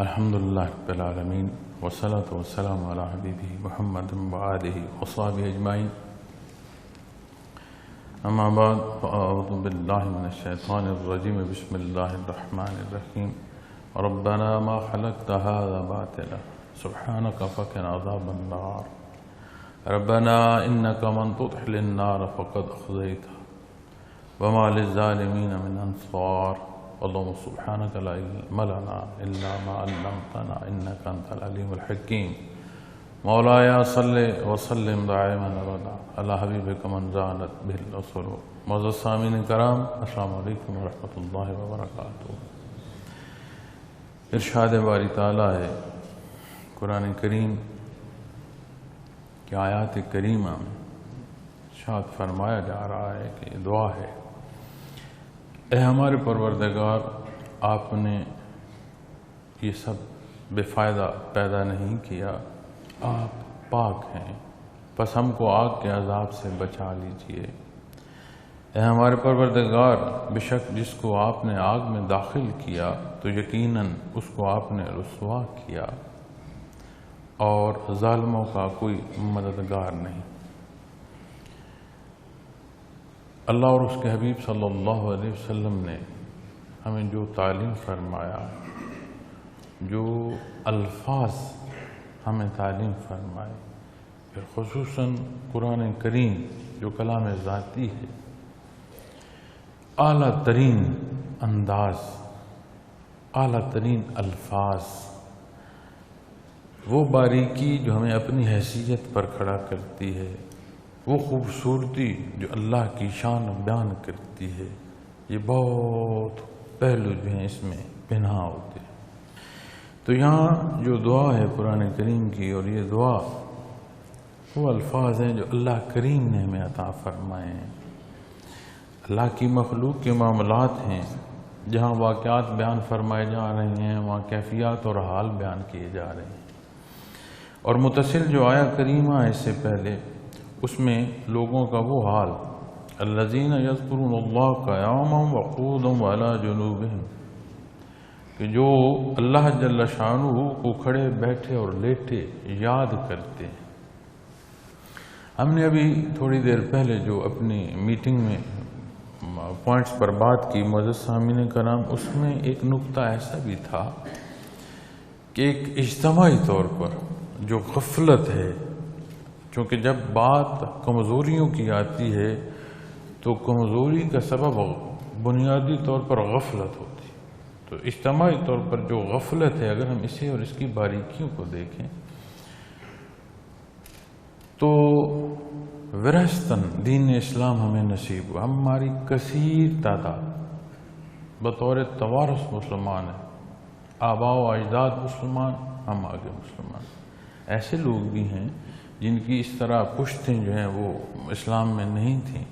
الحمد لله رب العالمين والصلاة والسلام على حبيبه محمد وآله وصحبه أجمعين. أما بعد فأعوذ بالله من الشيطان الرجيم. بسم الله الرحمن الرحيم. ربنا ما خلقت هذا باطلا سبحانك فقنا عذاب النار. ربنا إنك من تدخل النار فقد أخزيته وما للظالمين من أنصار. اللهم سبحانك لا علم لنا إلا ما علمتنا إنك أنت العليم الحكيم. مولاي صل وسلم دائما أبدا على حبيبك من زانت به الأسر. معزز سامعین کرام، السلام علیکم ورحمۃ اللہ وبرکاتہ. ارشاد باری تعالیٰ ہے قرآن کریم کی آیات کریمہ میں ارشاد فرمایا جا رہا ہے کہ یہ دعا ہے، اے ہمارے پروردگار، آپ نے یہ سب بے فائدہ پیدا نہیں کیا، آپ پاک ہیں، پس ہم کو آگ کے عذاب سے بچا لیجئے. اے ہمارے پروردگار، بے شک جس کو آپ نے آگ میں داخل کیا تو یقیناً اس کو آپ نے رسوا کیا اور ظالموں کا کوئی مددگار نہیں. اللہ اور اس کے حبیب صلی اللہ علیہ وسلم نے ہمیں جو تعلیم فرمایا، جو الفاظ ہمیں تعلیم فرمائے، پھر خصوصاً قرآن کریم جو کلام ذاتی ہے، اعلیٰ ترین انداز، اعلیٰ ترین الفاظ، وہ باریکی جو ہمیں اپنی حیثیت پر کھڑا کرتی ہے، وہ خوبصورتی جو اللہ کی شان بیان کرتی ہے، یہ بہت پہلو جو ہیں اس میں پنہا ہوتے ہیں. تو یہاں جو دعا ہے قرآن کریم کی، اور یہ دعا وہ الفاظ ہیں جو اللہ کریم نے ہمیں عطا فرمائے ہیں. اللہ کی مخلوق کے معاملات ہیں، جہاں واقعات بیان فرمائے جا رہے ہیں، وہاں کیفیات اور حال بیان کیے جا رہے ہیں. اور متصل جو آیا کریمہ ہے اس سے پہلے، اس میں لوگوں کا وہ حال، الذین یذکرون اللہ قیاما وقعودا وعلی جنوبہم، کہ جو اللہ جل شانہ کو کھڑے بیٹھے اور لیٹے یاد کرتے ہیں. ہم نے ابھی تھوڑی دیر پہلے جو اپنی میٹنگ میں پوائنٹس پر بات کی معزز سامعین کرام، اس میں ایک نقطہ ایسا بھی تھا کہ ایک اجتماعی طور پر جو غفلت ہے، چونکہ جب بات کمزوریوں کی آتی ہے تو کمزوری کا سبب بنیادی طور پر غفلت ہوتی ہے. تو اجتماعی طور پر جو غفلت ہے، اگر ہم اسے اور اس کی باریکیوں کو دیکھیں تو وراثتاً دین اسلام ہمیں نصیب ہوا. ہماری کثیر تعداد بطور توارث مسلمان ہے، آباء و اجداد مسلمان، ہم آگے مسلمان. ایسے لوگ بھی ہیں جن کی اس طرح پشتیں جو ہیں وہ اسلام میں نہیں تھیں،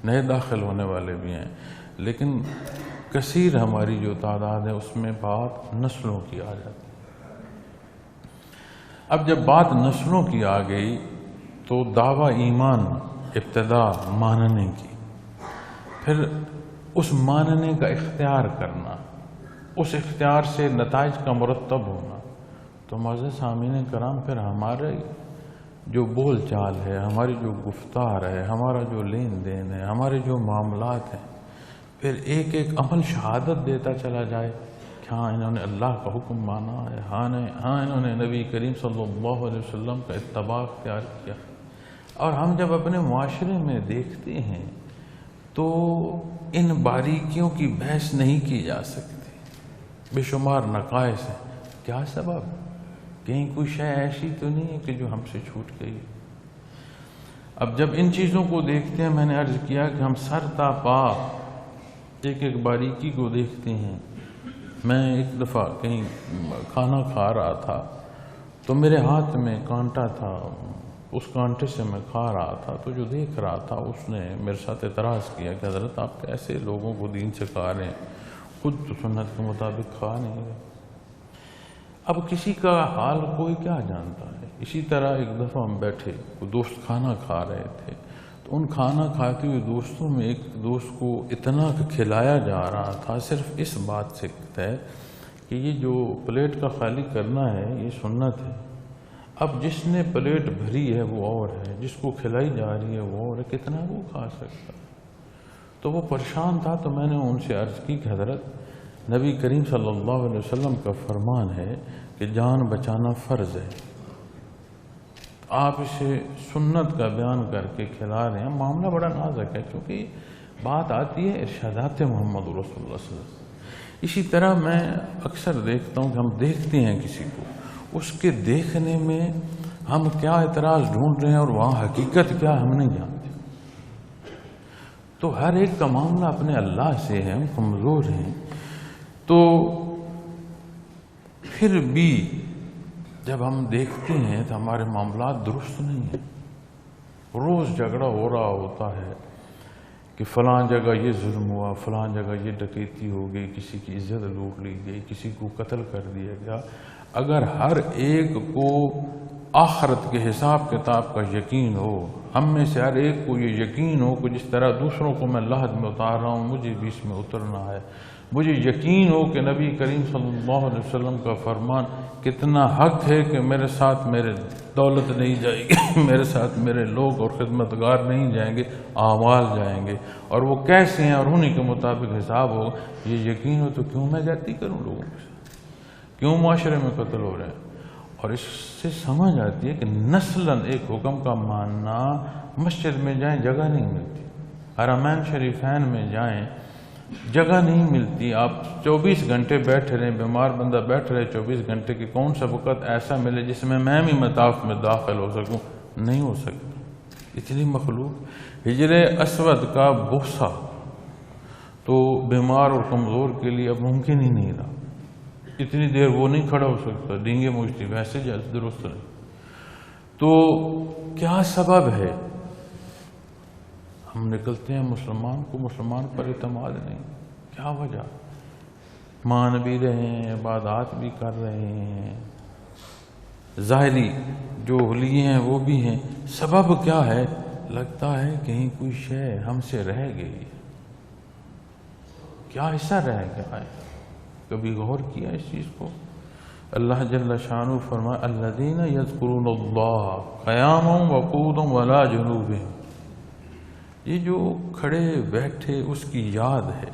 نئے داخل ہونے والے بھی ہیں، لیکن کثیر ہماری جو تعداد ہے اس میں بات نسلوں کی آ جاتی ہے. اب جب بات نسلوں کی آ گئی تو دعویٰ ایمان ابتدا ماننے کی، پھر اس ماننے کا اختیار کرنا، اس اختیار سے نتائج کا مرتب ہونا. تو معزز سامعین کرام، پھر ہمارے جو بول چال ہے، ہماری جو گفتار ہے، ہمارا جو لین دین ہے، ہمارے جو معاملات ہیں، پھر ایک ایک عمل شہادت دیتا چلا جائے کہ ہاں انہوں نے اللہ کا حکم مانا ہے، ہاں انہوں نے نبی کریم صلی اللہ علیہ وسلم کا اتباع اختیار کیا. اور ہم جب اپنے معاشرے میں دیکھتے ہیں تو ان باریکیوں کی بحث نہیں کی جا سکتی، بے شمار نقائص ہیں. کیا سبب؟ کہیں کوئی شے ایسی تو نہیں ہے کہ جو ہم سے چھوٹ گئی. اب جب ان چیزوں کو دیکھتے ہیں، میں نے عرض کیا کہ ہم سر تا پا ایک ایک باریکی کو دیکھتے ہیں. میں ایک دفعہ کہیں کھانا کھا رہا تھا تو میرے ہاتھ میں کانٹا تھا، اس کانٹے سے میں کھا رہا تھا. تو جو دیکھ رہا تھا اس نے میرے ساتھ اعتراض کیا کہ حضرت آپ کیسے لوگوں کو دین سے کھا رہے ہیں، خود تو سنت کے مطابق کھا نہیں رہے. اب کسی کا حال کوئی کیا جانتا ہے. اسی طرح ایک دفعہ ہم بیٹھے، دوست کھانا کھا رہے تھے، تو ان کھانا کھاتے ہوئے دوستوں میں ایک دوست کو اتنا کھلایا جا رہا تھا صرف اس بات سے کہ یہ جو پلیٹ کا خالی کرنا ہے یہ سنت ہے. اب جس نے پلیٹ بھری ہے وہ اور ہے، جس کو کھلائی جا رہی ہے وہ اور ہے، کتنا وہ کھا سکتا ہے؟ تو وہ پریشان تھا. تو میں نے ان سے عرض کی کہ حضرت نبی کریم صلی اللہ علیہ وسلم کا فرمان ہے کہ جان بچانا فرض ہے، آپ اسے سنت کا بیان کر کے کھلا رہے ہیں. معاملہ بڑا نازک ہے کیونکہ بات آتی ہے ارشادات محمد رسول اللہ صلی اللہ علیہ وسلم. اسی طرح میں اکثر دیکھتا ہوں کہ ہم دیکھتے ہیں کسی کو، اس کے دیکھنے میں ہم کیا اعتراض ڈھونڈ رہے ہیں اور وہاں حقیقت کیا ہم نہیں جانتے. تو ہر ایک کا معاملہ اپنے اللہ سے ہے، ہم کمزور ہیں. تو پھر بھی جب ہم دیکھتے ہیں تو ہمارے معاملات درست نہیں ہیں. روز جھگڑا ہو رہا ہوتا ہے کہ فلاں جگہ یہ ظلم ہوا، فلاں جگہ یہ ڈکیتی ہو گئی، کسی کی عزت لوٹ لی گئی، کسی کو قتل کر دیا گیا. اگر ہر ایک کو آخرت کے حساب کتاب کا یقین ہو، ہم میں سے ہر ایک کو یہ یقین ہو کہ جس طرح دوسروں کو میں لحد میں اتار رہا ہوں مجھے بھی اس میں اترنا ہے، مجھے یقین ہو کہ نبی کریم صلی اللہ علیہ وسلم کا فرمان کتنا حق ہے کہ میرے ساتھ میرے دولت نہیں جائے گی، میرے ساتھ میرے لوگ اور خدمتگار نہیں جائیں گے، اعمال جائیں گے، اور وہ کیسے ہیں اور انہی کے مطابق حساب ہو. یہ یقین ہو تو کیوں میں زیادتی کروں لوگوں کے ساتھ، کیوں معاشرے میں قتل ہو رہے ہیں. اور اس سے سمجھ آتی ہے کہ نسلاً ایک حکم کا ماننا، مسجد میں جائیں جگہ نہیں ملتی، حرمین شریفین میں جائیں جگہ نہیں ملتی. آپ 24 گھنٹے بیٹھے رہیں، بیمار بندہ بیٹھ رہے 24 گھنٹے کی، کون سا وقت ایسا ملے جس میں بھی مطاف میں داخل ہو سکوں؟ نہیں ہو سکتا. اتنی مخلوق. حجر اسود کا بوسہ تو بیمار اور کمزور کے لیے اب ممکن ہی نہیں رہا. اتنی دیر وہ نہیں کھڑا ہو سکتا، ڈینگے مجھتی ویسے درست نہیں. تو کیا سبب ہے؟ ہم نکلتے ہیں مسلمان کو مسلمان پر اعتماد نہیں. کیا وجہ؟ مان بھی رہے ہیں، عبادات بھی کر رہے ہیں، ظاہری جو حلیے ہیں وہ بھی ہیں. سبب کیا ہے؟ لگتا ہے کہیں کوئی شے ہم سے رہ گئی. کیا حصہ رہ گیا ہے؟ کبھی غور کیا اس چیز کو؟ اللہ جل شانہ فرمائے الذین یذکرون اللہ قیاما وقعودا وعلی جنوبہم. یہ جو کھڑے بیٹھے اس کی یاد ہے.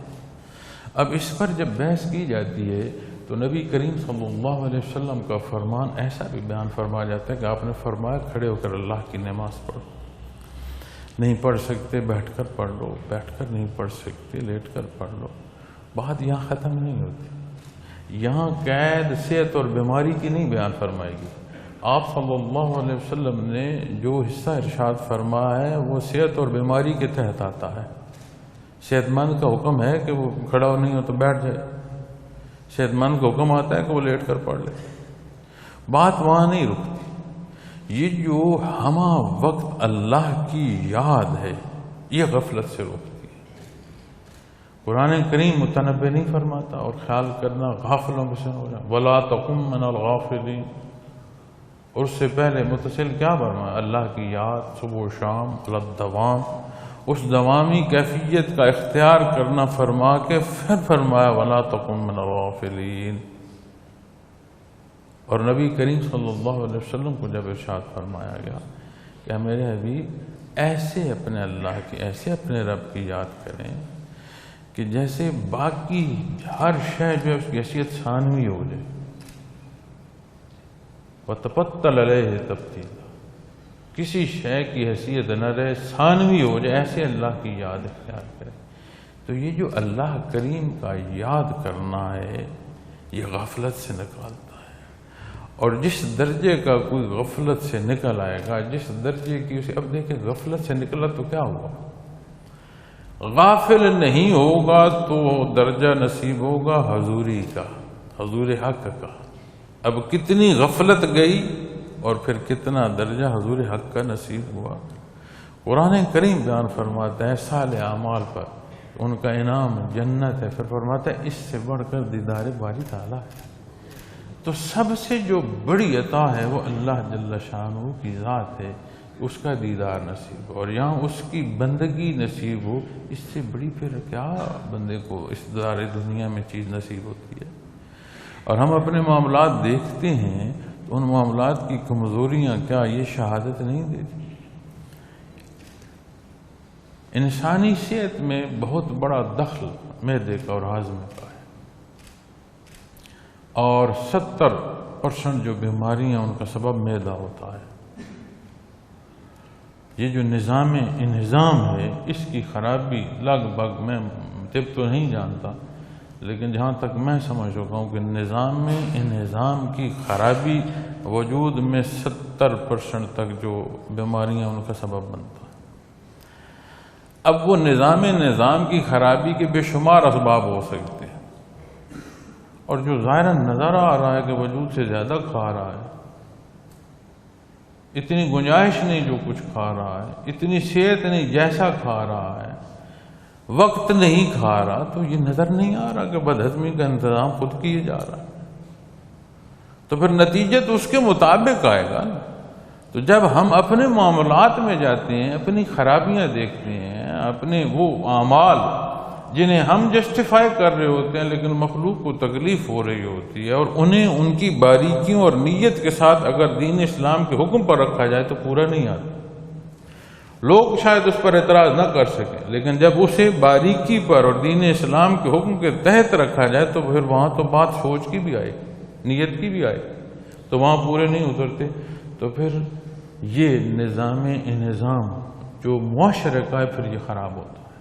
اب اس پر جب بحث کی جاتی ہے تو نبی کریم صلی اللہ علیہ وسلم کا فرمان ایسا بھی بیان فرمایا جاتا ہے کہ آپ نے فرمایا کھڑے ہو کر اللہ کی نماز پڑھو. نہیں پڑھ سکتے بیٹھ کر پڑھ لو، بیٹھ کر نہیں پڑھ سکتے لیٹ کر پڑھ لو. بات یہاں ختم نہیں ہوتی. یہاں قید صحت اور بیماری کی نہیں بیان فرمائے گی. آپ صلی اللہ علیہ وسلم نے جو حصہ ارشاد فرمایا ہے وہ صحت اور بیماری کے تحت آتا ہے. صحت مند کا حکم ہے کہ وہ کھڑا نہیں ہو تو بیٹھ جائے، صحت مند کا حکم آتا ہے کہ وہ لیٹ کر پڑھ لے. بات وہاں نہیں رکتی. یہ جو ہمہ وقت اللہ کی یاد ہے یہ غفلت سے روکتی ہے. قرآن کریم متنبہ نہیں فرماتا اور خیال کرنا غافلوں میں سے ہو جائے وَلَا تَقُمْ مِنَ الْغَافِلِينَ. اور اس سے پہلے متصل کیا فرمایا؟ اللہ کی یاد صبح و شام الدوام، اس دوامی کیفیت کا اختیار کرنا فرما کے پھر فرمایا وَلَا تَقُمْ مِنَ الْغَافِلِينَ. اور نبی کریم صلی اللہ علیہ وسلم کو جب ارشاد فرمایا گیا کہ میرے حبیب ایسے اپنے اللہ کی، ایسے اپنے رب کی یاد کریں کہ جیسے باقی ہر شے جو ہے اس کی حیثیت ثانوی ہو جائے. وَتَبَتَّلَ عَلَيْهِ تَبْتِيلًا. کسی شے کی حیثیت نہ رہے، ثانوی ہو جائے، ایسے اللہ کی یاد اختیار کرے. تو یہ جو اللہ کریم کا یاد کرنا ہے یہ غفلت سے نکالتا ہے. اور جس درجے کا کوئی غفلت سے نکل آئے گا، جس درجے کی اسے اب دیکھیں غفلت سے نکلا تو کیا ہوا؟ غافل نہیں ہوگا تو درجہ نصیب ہوگا حضوری کا، حضور حق کا. اب کتنی غفلت گئی اور پھر کتنا درجہ حضور حق کا نصیب ہوا. قرآن کریم بیان فرماتا ہے صالح اعمال پر ان کا انعام جنت ہے. پھر فرماتا ہے اس سے بڑھ کر دیدار باری تعالیٰ ہے. تو سب سے جو بڑی عطا ہے وہ اللہ جل شانہ کی ذات ہے، اس کا دیدار نصیب ہو اور یہاں اس کی بندگی نصیب ہو. اس سے بڑی پھر کیا بندے کو اس دار دنیا میں چیز نصیب ہوتی ہے؟ اور ہم اپنے معاملات دیکھتے ہیں تو ان معاملات کی کمزوریاں کیا یہ شہادت نہیں دیتی؟ انسانی صحت میں بہت بڑا دخل معدے کا اور ہاضمے کا ہے، اور 70% جو بیماریاں ان کا سبب معدہ ہوتا ہے۔ یہ جو نظام انہضام ہے اس کی خرابی لگ بھگ، میں طب تو نہیں جانتا لیکن جہاں تک میں سمجھ چکا ہوں کہ نظام میں انہضام کی خرابی وجود میں 70% تک جو بیماریاں ان کا سبب بنتا ہے۔ اب وہ نظام کی خرابی کے بے شمار اسباب ہو سکتے ہیں، اور جو ظاہراً نظر آ رہا ہے کہ وجود سے زیادہ کھا رہا ہے، اتنی گنجائش نہیں جو کچھ کھا رہا ہے، اتنی صحت نہیں جیسا کھا رہا ہے، وقت نہیں کھا رہا، تو یہ نظر نہیں آ رہا کہ بدہضمی کا انتظام خود کیے جا رہا ہے، تو پھر نتیجہ تو اس کے مطابق آئے گا نا۔ تو جب ہم اپنے معاملات میں جاتے ہیں، اپنی خرابیاں دیکھتے ہیں، اپنے وہ اعمال جنہیں ہم جسٹیفائی کر رہے ہوتے ہیں لیکن مخلوق کو تکلیف ہو رہی ہوتی ہے، اور انہیں ان کی باریکیوں اور نیت کے ساتھ اگر دین اسلام کے حکم پر رکھا جائے تو پورا نہیں آتا۔ لوگ شاید اس پر اعتراض نہ کر سکیں، لیکن جب اسے باریکی پر اور دین اسلام کے حکم کے تحت رکھا جائے تو پھر وہاں تو بات سوچ کی بھی آئے، نیت کی بھی آئے، تو وہاں پورے نہیں اترتے۔ تو پھر یہ نظام انہضام جو معاشرے کا ہے پھر یہ خراب ہوتا ہے،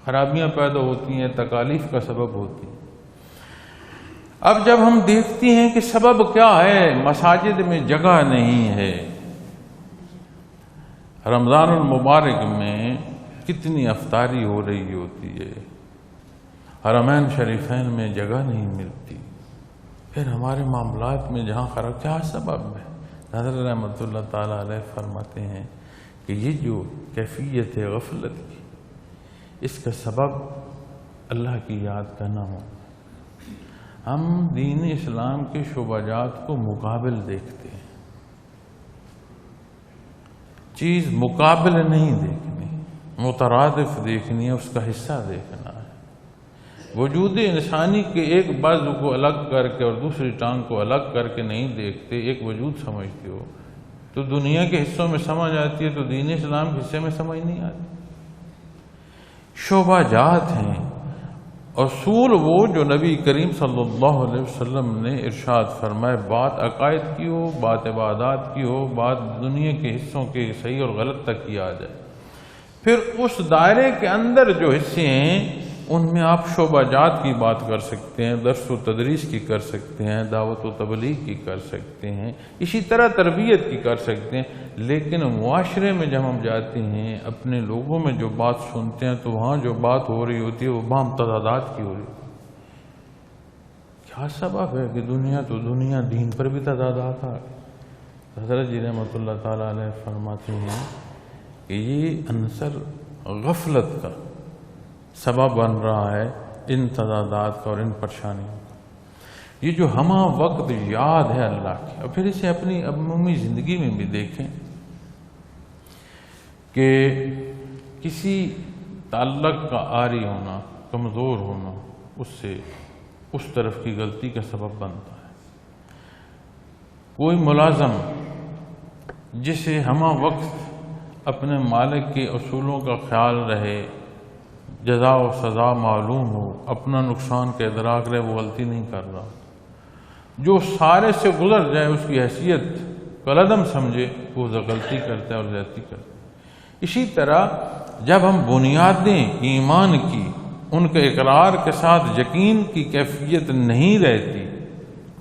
خرابیاں پیدا ہوتی ہیں، تکالیف کا سبب ہوتی ہیں۔ اب جب ہم دیکھتے ہیں کہ سبب کیا ہے، مساجد میں جگہ نہیں ہے، رمضان المبارک میں کتنی افطاری ہو رہی ہوتی ہے، حرمین شریفین میں جگہ نہیں ملتی، پھر ہمارے معاملات میں جہاں خراب، کیا سبب ہے؟ حضرت رحمۃ اللہ تعالیٰ علیہ فرماتے ہیں کہ یہ جو کیفیت ہے غفلت کی، اس کا سبب اللہ کی یاد کا نہ ہو۔ ہم دین اسلام کے شعبات کو مقابل دیکھتے ہیں، چیز مقابل نہیں دیکھنی، مترادف دیکھنی ہے، اس کا حصہ دیکھنا ہے۔ وجود انسانی کے ایک بازو کو الگ کر کے اور دوسری ٹانگ کو الگ کر کے نہیں دیکھتے، ایک وجود سمجھتے ہو تو دنیا کے حصوں میں سمجھ آتی ہے، تو دین اسلام کے حصے میں سمجھ نہیں آتی۔ شعبہ جات ہیں، اصول وہ جو نبی کریم صلی اللہ علیہ وسلم نے ارشاد فرمائے، بات عقائد کی ہو، بات عبادات کی ہو، بات دنیا کے حصوں کے صحیح اور غلط تک کی آ جائے، پھر اس دائرے کے اندر جو حصے ہیں ان میں آپ شعبہ جات کی بات کر سکتے ہیں، درس و تدریس کی کر سکتے ہیں، دعوت و تبلیغ کی کر سکتے ہیں، اسی طرح تربیت کی کر سکتے ہیں، لیکن معاشرے میں جب ہم جاتے ہیں، اپنے لوگوں میں جو بات سنتے ہیں تو وہاں جو بات ہو رہی ہوتی ہے وہ باہم تضادات کی ہو رہی ہوتی ہے۔ کیا سبب ہے کہ دنیا دین پر بھی تضادات آ گئی؟ حضرت جی رحمۃ اللہ تعالیٰ علیہ فرماتے ہیں کہ یہ عنصر غفلت کا سبب بن رہا ہے، ان تضادات کا اور ان پریشانیوں کا۔ یہ جو ہمہ وقت یاد ہے اللہ کی، اور پھر اسے اپنی عمومی زندگی میں بھی دیکھیں کہ کسی تعلق کا عاری ہونا، کمزور ہونا، اس سے اس طرف کی غلطی کا سبب بنتا ہے۔ کوئی ملازم جسے ہمہ وقت اپنے مالک کے اصولوں کا خیال رہے، جزا و سزا معلوم ہو، اپنا نقصان کا ادراک رہے، وہ غلطی نہیں کر رہا، جو سارے سے گزر جائے اس کی حیثیت کالعدم سمجھے، وہ غلطی کرتا ہے اور زیادتی کرتا ہے۔ اسی طرح جب ہم بنیادیں ایمان کی ان کے اقرار کے ساتھ یقین کی کیفیت نہیں رہتی،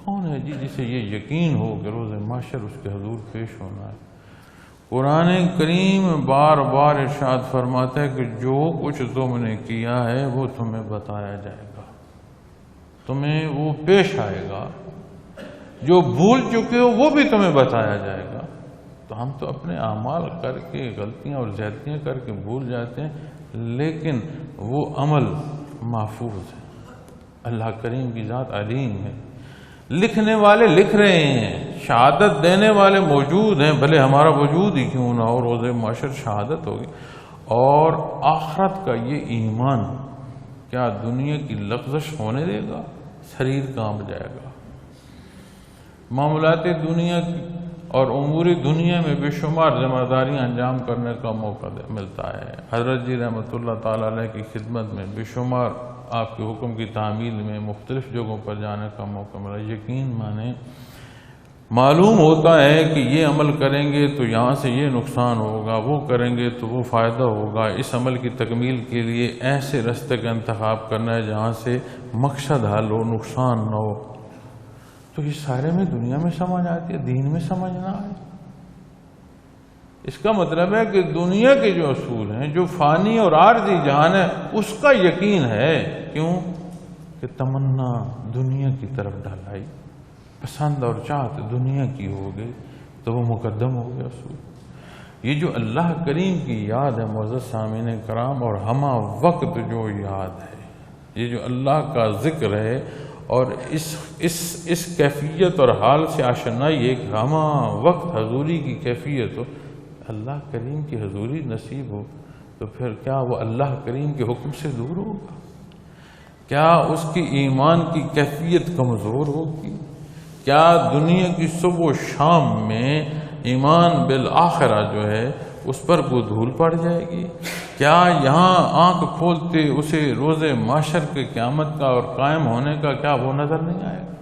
کون ہے جسے یہ یقین ہو کہ روز محشر اس کے حضور پیش ہونا ہے؟ قرآن کریم بار بار ارشاد فرماتا ہے کہ جو کچھ تم نے کیا ہے وہ تمہیں بتایا جائے گا، تمہیں وہ پیش آئے گا، جو بھول چکے ہو وہ بھی تمہیں بتایا جائے گا۔ تو ہم تو اپنے اعمال کر کے غلطیاں اور زیادتیاں کر کے بھول جاتے ہیں، لیکن وہ عمل محفوظ ہے، اللہ کریم کی ذات علیم ہے، لکھنے والے لکھ رہے ہیں، شہادت دینے والے موجود ہیں، بھلے ہمارا وجود ہی کیوں نہ ہو، روز محشر شہادت ہوگی۔ اور آخرت کا یہ ایمان کیا دنیا کی لغزش ہونے دے گا؟ شریر کانپ جائے گا، معاملات دنیا کی اور امور دنیا میں بے شمار ذمہ داریاں انجام کرنے کا موقع ملتا ہے۔ حضرت جی رحمۃ اللہ تعالیٰ علیہ کی خدمت میں بے شمار آپ کے حکم کی تعمیل میں مختلف جگہوں پر جانے کا موقع ملا۔ یقین مانیں، معلوم ہوتا ہے کہ یہ عمل کریں گے تو یہاں سے یہ نقصان ہوگا، وہ کریں گے تو وہ فائدہ ہوگا۔ اس عمل کی تکمیل کے لیے ایسے راستے کا انتخاب کرنا ہے جہاں سے مقصد حل ہو، نقصان نہ ہو۔ تو یہ سارے میں دنیا میں سمجھ آتی ہے، دین میں سمجھ نہ آئے۔ اس کا مطلب ہے کہ دنیا کے جو اصول ہیں، جو فانی اور عارضی جہان ہے، اس کا یقین ہے۔ کیوں کہ تمنا دنیا کی طرف ڈھلائی، پسند اور چاہت دنیا کی ہو گئی تو وہ مقدم ہو گیا اصول۔ یہ جو اللہ کریم کی یاد ہے معزز سامعین کرام، اور ہمہ وقت جو یاد ہے، یہ جو اللہ کا ذکر ہے اور اس کیفیت اور حال سے آشنائی ایک ہمہ وقت حضوری کی کیفیت ہو، اللہ کریم کی حضوری نصیب ہو، تو پھر کیا وہ اللہ کریم کے حکم سے دور ہوگا؟ کیا اس کی ایمان کی کیفیت کمزور ہوگی؟ کیا دنیا کی صبح و شام میں ایمان بالآخرہ جو ہے اس پر کوئی دھول پڑ جائے گی؟ کیا یہاں آنکھ کھولتے اسے روز محشر کے قیامت کا اور قائم ہونے کا کیا وہ نظر نہیں آئے گا؟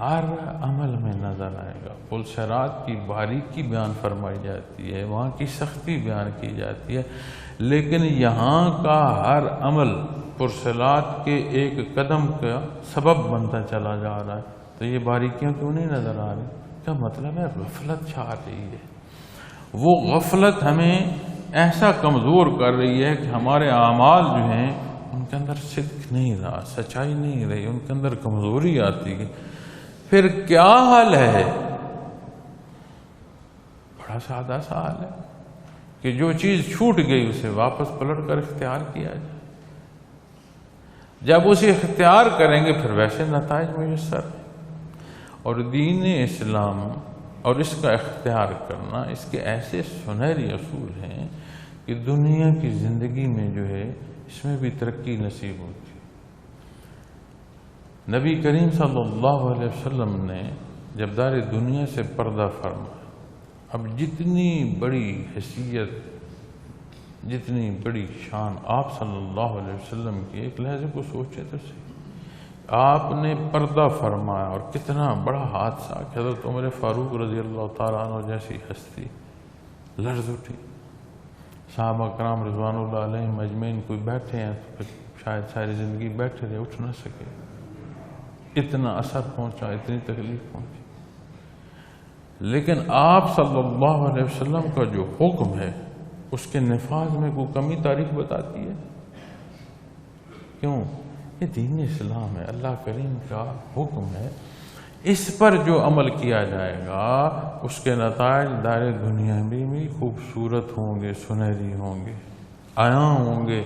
ہر عمل میں نظر آئے گا۔ پل صراط کی باریکی بیان فرمائی جاتی ہے، وہاں کی سختی بیان کی جاتی ہے، لیکن یہاں کا ہر عمل پرصراط کے ایک قدم کا سبب بنتا چلا جا رہا ہے۔ تو یہ باریکیاں کیوں نہیں نظر آ رہی؟ کیا مطلب ہے؟ غفلت چھا رہی ہے۔ وہ غفلت ہمیں ایسا کمزور کر رہی ہے کہ ہمارے اعمال جو ہیں ان کے اندر صدق نہیں رہا، سچائی نہیں رہی، ان کے اندر کمزوری آتی ہے۔ پھر کیا حل ہے؟ بڑا سادہ سا حل ہے کہ جو چیز چھوٹ گئی اسے واپس پلٹ کر اختیار کیا جائے۔ جب اسے اختیار کریں گے پھر ویسے نتائج میسر ہیں۔ اور دین اسلام اور اس کا اختیار کرنا، اس کے ایسے سنہری اصول ہیں کہ دنیا کی زندگی میں جو ہے اس میں بھی ترقی نصیب ہوتی ہے۔ نبی کریم صلی اللہ علیہ وسلم نے جب دار دنیا سے پردہ فرمایا، اب جتنی بڑی حیثیت، جتنی بڑی شان آپ صلی اللہ علیہ وسلم کی، ایک لحظے کو سوچے تو صحیح، آپ نے پردہ فرمایا اور کتنا بڑا حادثہ کہ حضرت عمر فاروق رضی اللہ تعالیٰ عنہ جیسی ہستی لرز اٹھی، صحابہ کرام رضوان اللہ علیہ مجمعین کوئی بیٹھے ہیں تو شاید ساری زندگی بیٹھے رہے، اٹھ نہ سکے، اتنا اثر پہنچا، اتنی تکلیف پہنچی۔ لیکن آپ صلی اللہ علیہ وسلم کا جو حکم ہے اس کے نفاذ میں کوئی کمی تاریخ بتاتی ہے؟ کیوں؟ یہ دین اسلام ہے، اللہ کریم کا حکم ہے، اس پر جو عمل کیا جائے گا اس کے نتائج دار دنیا میں بھی خوبصورت ہوں گے، سنہری ہوں گے، عیاں ہوں گے،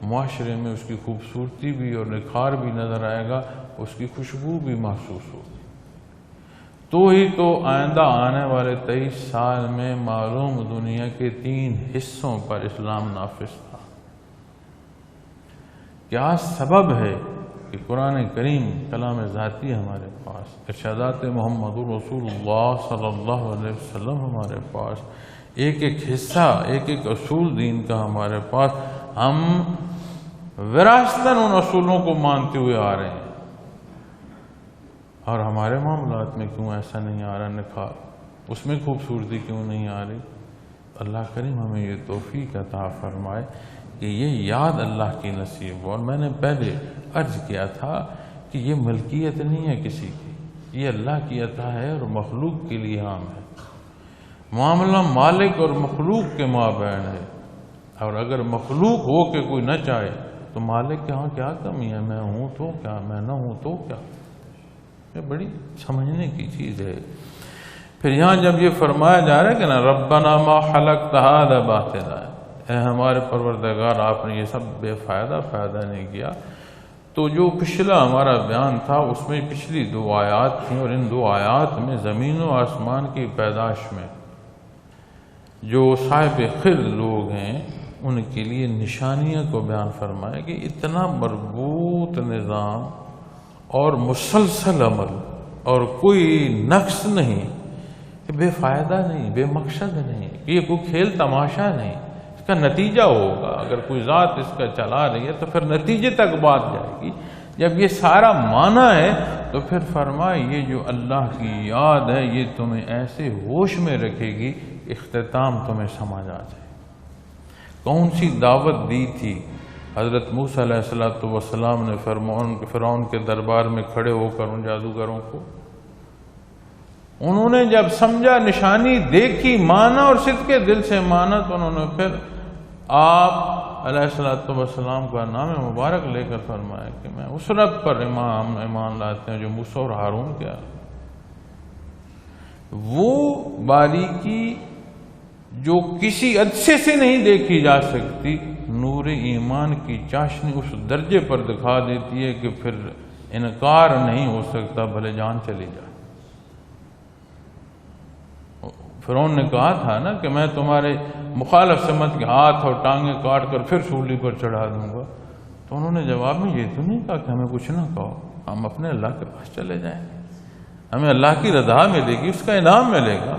معاشرے میں اس کی خوبصورتی بھی اور نکھار بھی نظر آئے گا، اس کی خوشبو بھی محسوس ہوگی۔ تو ہی تو آئندہ آنے والے 23 سال میں معلوم دنیا کے 3 حصوں پر اسلام نافذ تھا۔ کیا سبب ہے کہ قرآن کریم کلام ذاتی ہمارے پاس، ارشادات محمد رسول اللہ صلی اللہ علیہ وسلم ہمارے پاس، ایک ایک حصہ، ایک ایک اصول دین کا ہمارے پاس، ہم وراثتاً ان اصولوں کو مانتے ہوئے آ رہے ہیں، اور ہمارے معاملات میں کیوں ایسا نہیں آ رہا نکھار، اس میں خوبصورتی کیوں نہیں آ رہی؟ اللہ کریم ہمیں یہ توفیق عطا فرمائے کہ یہ یاد اللہ کی نصیب ہو۔ اور میں نے پہلے عرض کیا تھا کہ یہ ملکیت نہیں ہے کسی کی، یہ اللہ کی عطا ہے اور مخلوق کے لیے عام ہے۔ معاملہ مالک اور مخلوق کے مابین ہے، اور اگر مخلوق ہو کے کوئی نہ چاہے تو مالک کے ہاں کیا کمی ہے؟ میں ہوں تو کیا، میں نہ ہوں تو کیا؟ یہ بڑی سمجھنے کی چیز ہے۔ پھر یہاں جب یہ فرمایا جا رہا ہے کہ نا ربنا ما خلقت ھذا باطلا، اے ہمارے پروردگار آپ نے یہ سب بے فائدہ نہیں کیا، تو جو پچھلا ہمارا بیان تھا اس میں پچھلی 2 آیات تھیں، اور ان 2 آیات میں زمین و آسمان کی پیدائش میں جو صاحب خرد لوگ ہیں ان کے لیے نشانیاں کو بیان فرمایا کہ اتنا مربوط نظام اور مسلسل عمل اور کوئی نقص نہیں، بے فائدہ نہیں، بے مقصد نہیں، یہ کوئی کھیل تماشا نہیں، اس کا نتیجہ ہوگا۔ اگر کوئی ذات اس کا چلا رہی ہے تو پھر نتیجے تک بات جائے گی۔ جب یہ سارا معنی ہے تو پھر فرمائے یہ جو اللہ کی یاد ہے یہ تمہیں ایسے ہوش میں رکھے گی، اختتام تمہیں سمجھ آ جائے۔ کون سی دعوت دی تھی حضرت موسیٰ علیہ السلام نے فرعون کے دربار میں کھڑے ہو کر ان جادوگروں کو؟ انہوں نے جب سمجھا، نشانی دیکھی، مانا اور صدق کے دل سے مانا، تو انہوں نے پھر آپ علیہ السلام کا نام مبارک لے کر فرمایا کہ میں اس رب پر ایمان لاتے ہیں جو موسیٰ اور ہارون کیا۔ وہ باریکی جو کسی عدسے سے نہیں دیکھی جا سکتی، نور ایمان کی چاشنی اس درجے پر دکھا دیتی ہے کہ پھر انکار نہیں ہو سکتا، بھلے جان چلی جائے۔ فرعون نے کہا تھا نا کہ میں تمہارے مخالف سمت کے ہاتھ اور ٹانگیں کاٹ کر پھر سولی پر چڑھا دوں گا، تو انہوں نے جواب میں یہ تو نہیں کہا کہ ہمیں کچھ نہ کہو، ہم اپنے اللہ کے پاس چلے جائیں گے، ہمیں اللہ کی رضا ملے گی، اس کا انعام ملے گا۔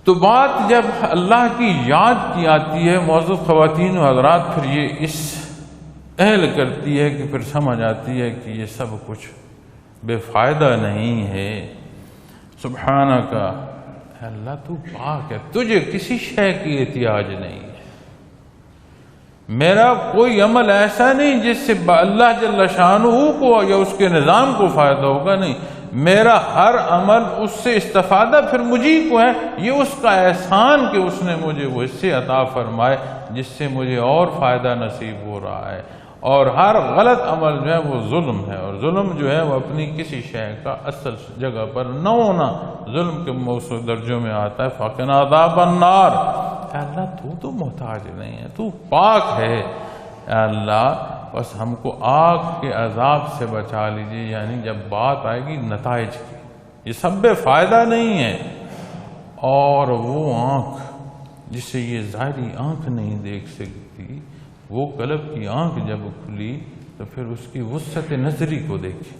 تو بات جب اللہ کی یاد کی آتی ہے معزز خواتین و حضرات، پھر یہ اس اہل کرتی ہے کہ پھر سمجھ آتی ہے کہ یہ سب کچھ بے فائدہ نہیں ہے۔ سبحانک، اے اللہ تو پاک ہے، تجھے کسی شے کی احتیاج نہیں ہے۔ میرا کوئی عمل ایسا نہیں جس سے اللہ جل شانہ کو یا اس کے نظام کو فائدہ ہوگا، نہیں، میرا ہر عمل اس سے استفادہ پھر مجھے کو ہے، یہ اس کا احسان کہ اس نے مجھے وہ حصے عطا فرمائے جس سے مجھے اور فائدہ نصیب ہو رہا ہے۔ اور ہر غلط عمل جو ہے وہ ظلم ہے، اور ظلم جو ہے وہ اپنی کسی شے کا اصل جگہ پر نہ ہونا ظلم کے موصوف درجوں میں آتا ہے۔ فَقِنَا عَذَابَ النَّارِ، اے اللہ تو محتاج نہیں ہے، تو پاک ہے، اے اللہ بس ہم کو آگ کے عذاب سے بچا لیجئے۔ یعنی جب بات آئے گی نتائج کی، یہ سب بے فائدہ نہیں ہے۔ اور وہ آنکھ جس سے یہ ظاہری آنکھ نہیں دیکھ سکتی، وہ قلب کی آنکھ جب کھلی تو پھر اس کی وسعت نظری کو دیکھی،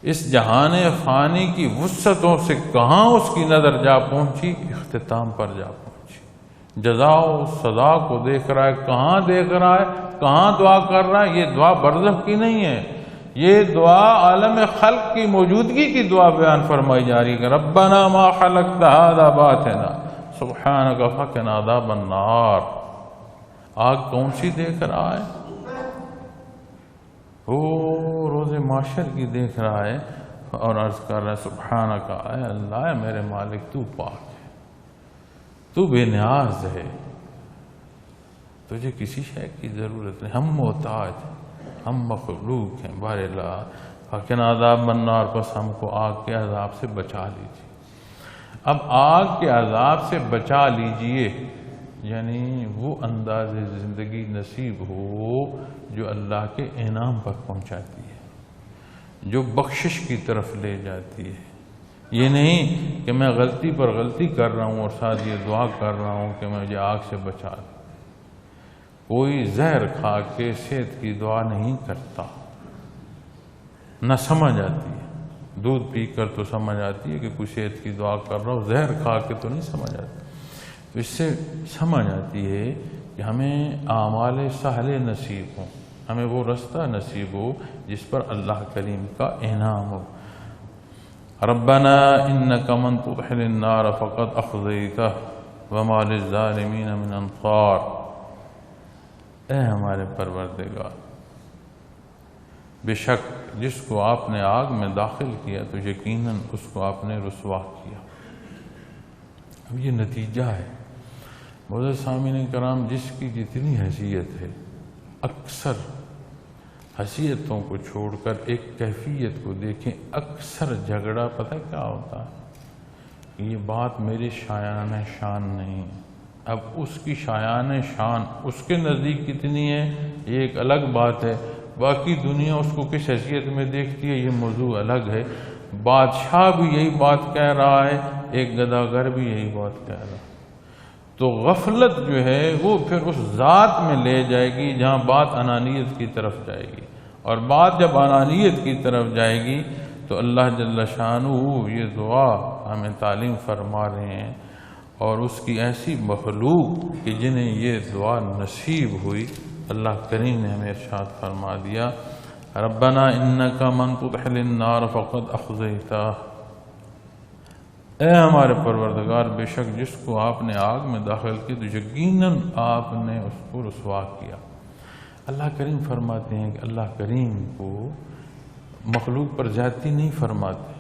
اس جہان فانی کی وسعتوں سے کہاں اس کی نظر جا پہنچی، اختتام پر جا پہنچی۔ جزا و سزا کو دیکھ رہا ہے، کہاں دیکھ رہا ہے، کہاں دعا کر رہا ہے۔ یہ دعا برزخ کی نہیں ہے، یہ دعا عالم خلق کی موجودگی کی دعا بیان فرمائی جا رہی ہے کہ ربنا ما خلقت هذا باطلا سبحانک فقنا عذاب النار۔ آگ کون سی دیکھ رہا ہے؟ وہ روز معاشر کی دیکھ رہا ہے اور عرض کر رہا ہے سبحانک، اے اللہ میرے مالک تو پاک ہے، تو بے نیاز ہے، تجھے کسی شے کی ضرورت نہیں، ہم محتاج ہیں، ہم مخلوق ہیں۔ بار اللہ فقنا عذاب النار، بس ہم کو آگ کے عذاب سے بچا لیجیے۔ اب آگ کے عذاب سے بچا لیجئے یعنی وہ انداز زندگی نصیب ہو جو اللہ کے انعام پر پہنچاتی ہے، جو بخشش کی طرف لے جاتی ہے۔ یہ نہیں کہ میں غلطی پر غلطی کر رہا ہوں اور ساتھ یہ دعا کر رہا ہوں کہ مجھے آگ سے بچا دے۔ کوئی زہر کھا کے صحت کی دعا نہیں کرتا، نہ سمجھ آتی ہے۔ دودھ پی کر تو سمجھ آتی ہے کہ کوئی صحت کی دعا کر رہا ہو، زہر کھا کے تو نہیں سمجھ آتی۔ تو اس سے سمجھ آتی ہے کہ ہمیں اعمال صالحہ نصیب ہوں، ہمیں وہ رستہ نصیب ہو جس پر اللہ کریم کا انعام ہو۔ ربنا انک من تدخل النار فقد اخزیتہ وما للظالمین من انصار۔ اے ہمارے پروردگار، بے شک جس کو آپ نے آگ میں داخل کیا تو یقیناً اس کو آپ نے رسوا کیا۔ اب یہ نتیجہ ہے۔ معزز سامعین کرام، جس کی جتنی حیثیت ہے، اکثر حیثیتوں کو چھوڑ کر ایک کیفیت کو دیکھیں۔ اکثر جھگڑا پتہ کیا ہوتا ہے؟ یہ بات میری شایان شان نہیں، اب اس کی شایان شان اس کے نزدیک کتنی ہے یہ ایک الگ بات ہے، باقی دنیا اس کو کس حیثیت میں دیکھتی ہے یہ موضوع الگ ہے۔ بادشاہ بھی یہی بات کہہ رہا ہے، ایک گداگر بھی یہی بات کہہ رہا ہے۔ تو غفلت جو ہے وہ پھر اس ذات میں لے جائے گی جہاں بات انانیت کی طرف جائے گی، اور بات جب انانیت کی طرف جائے گی تو اللہ جل شانہ یہ دعا ہمیں تعلیم فرما رہے ہیں، اور اس کی ایسی مخلوق کہ جنہیں یہ دعا نصیب ہوئی، اللہ کریم نے ہمیں ارشاد فرما دیا ربنا انک من تدخل النار فقد اخزیتہ، اے ہمارے پروردگار بے شک جس کو آپ نے آگ میں داخل کی تو یقیناً آپ نے اس کو رسوا کیا۔ اللہ کریم فرماتے ہیں کہ اللہ کریم کو مخلوق پر زیادتی نہیں فرماتے،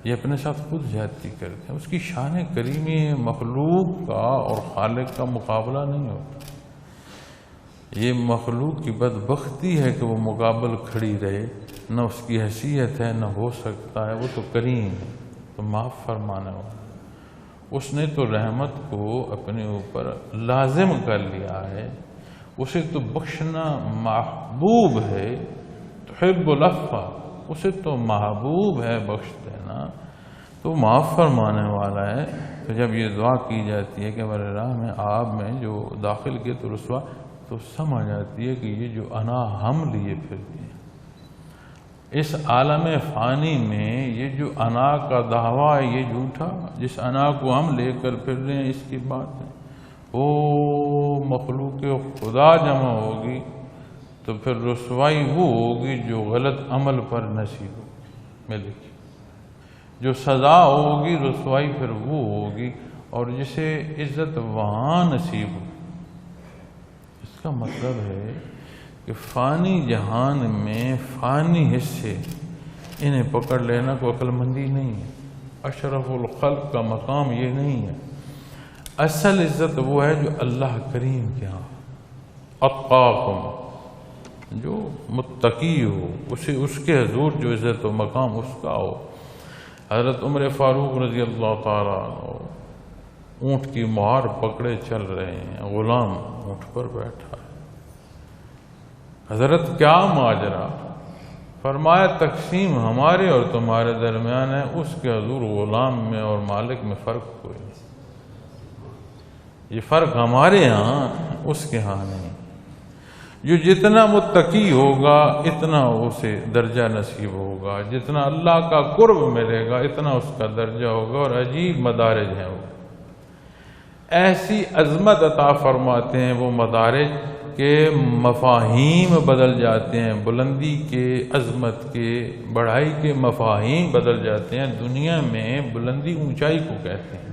یہ اپنے ساتھ خود زیادتی کرتے ہیں۔ اس کی شان کریمی مخلوق کا اور خالق کا مقابلہ نہیں ہوتا۔ یہ مخلوق کی بدبختی ہے کہ وہ مقابل کھڑی رہے، نہ اس کی حیثیت ہے نہ ہو سکتا ہے۔ وہ تو کریم ہے، تو معاف فرمانے والا، اس نے تو رحمت کو اپنے اوپر لازم کر لیا ہے، اسے تو بخشنا محبوب ہے، تحب العفو، اسے تو محبوب ہے بخش دینا، تو معاف فرمانے والا ہے۔ تو جب یہ دعا کی جاتی ہے کہ ہمارے راہ میں آپ میں جو داخل کیے تو رسوا، تو سمجھ آتی ہے کہ یہ جو انا ہم لیے پھرتے ہیں اس عالم فانی میں، یہ جو انا کا دعویٰ ہے یہ جھوٹا، جس انا کو ہم لے کر پھر رہے ہیں اس کی بات ہے، وہ مخلوق خدا جمع ہوگی تو پھر رسوائی وہ ہوگی جو غلط عمل پر نصیب ہوگی، ملے گی، جو سزا ہوگی رسوائی پھر وہ ہوگی، اور جسے عزت وہاں نصیب ہوگی۔ اس کا مطلب ہے کہ فانی جہان میں فانی حصے انہیں پکڑ لینا کوئی عقل مندی نہیں ہے، اشرف الخلق کا مقام یہ نہیں ہے۔ اصل عزت وہ ہے جو اللہ کریم کے ہاں، اتقاکم، جو متقی ہو، اسے اس کے حضور جو عزت و مقام اس کا ہو۔ حضرت عمر فاروق رضی اللہ تعالیٰ عنہ اونٹ کی مہار پکڑے چل رہے ہیں، غلام اونٹ پر بیٹھا ہے۔ حضرت کیا ماجرا؟ فرمایا تقسیم ہمارے اور تمہارے درمیان ہے، اس کے حضور غلام میں اور مالک میں فرق کوئی نہیں، یہ فرق ہمارے ہاں اس کے ہاں نہیں۔ جو جتنا متقی ہوگا اتنا اسے درجہ نصیب ہوگا، جتنا اللہ کا قرب ملے گا اتنا اس کا درجہ ہوگا، اور عجیب مدارج ہیں وہ، ایسی عظمت عطا فرماتے ہیں وہ مدارج کہ مفاہیم بدل جاتے ہیں، بلندی کے، عظمت کے، بڑائی کے مفاہیم بدل جاتے ہیں۔ دنیا میں بلندی اونچائی کو کہتے ہیں،